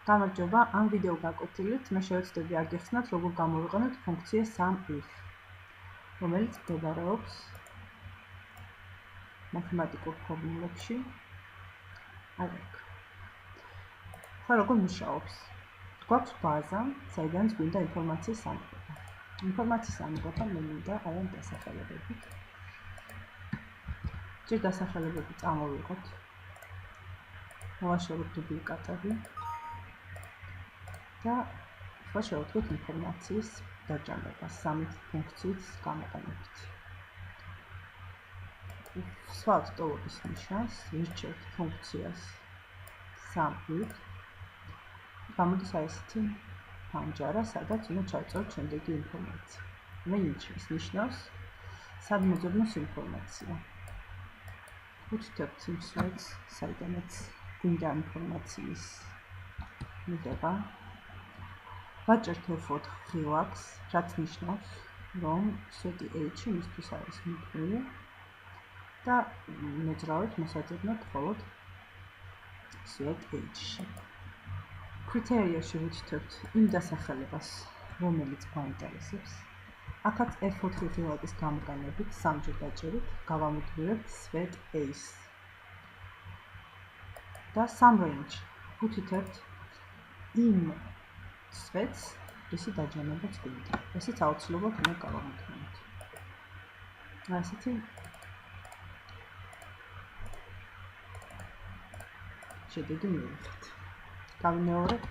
გამარჯობა, ამ ვიდეო გაკვეთილით მე შევეცდები აგიხსნათ, როგორ გამოვიყენოთ ფუნქცია SUMIF, რომელიც მდებარეობს მათემატიკურ ფორმულებში. აი აქ. ხა როგორ მუშაობს? გვაქვს ბაზა, საიდანაც გვინდა ინფორმაციის ამოღება. ინფორმაციის ამოღება მე მინდა აი ამ დასახელებებით. ჯერ დასახელებები წამოვიღოთ. მოვაშოროთ დუპლიკატები. და ახლა შევთქვით ინფორმაციის დაჯამება SUMIF ფუნქციის გამოყენებით. ვსვათ ტოლობის ნიშანს, ვირჩევთ ფუნქციას SUMIF. გამოდის აი ესეთი პანჯარა, სადაც უნდა ჩავწეროთ შემდეგი ინფორმაცია. Range-ის ნიშნავს სად მოძებნოს ინფორმაცია. ვუთითებთ იმ სვეტს, საიდანაც გვინდა ინფორმაციის მიღება. ვაჭერთ F4 ღილაკს, რაც ნიშნავს, რომ სვეტი H-ი მისთვის არის მიდგმული და მოძრავით მოსაძებნად მხოლოდ სვეტ H-ში. კრიტერიაში ვუთითებთ იმ დასახელებას, რომელიც გვაინტერესებს. აქაც F4 ღილაკის გამოყენებით სამჯერ დაჭერით, გავამოტვირებთ სვეტ A-ს. და SUMRange ვუთითებთ იმ სვეტს, რისი დაჯამებაც გვინდა. ესეც აუცილებლად უნდა გავამოთმოთ. ასეთი შედეგი მივიღეთ. გავიმეორებ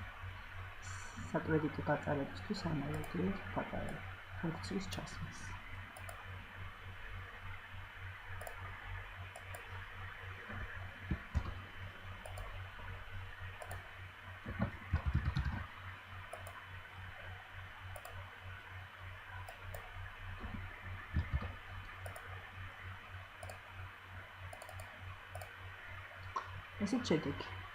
საკრედიტო გაწარებისთვის ანალოგიურ პატარა ფუნქციის ჩასმას. ესეც შედეგი.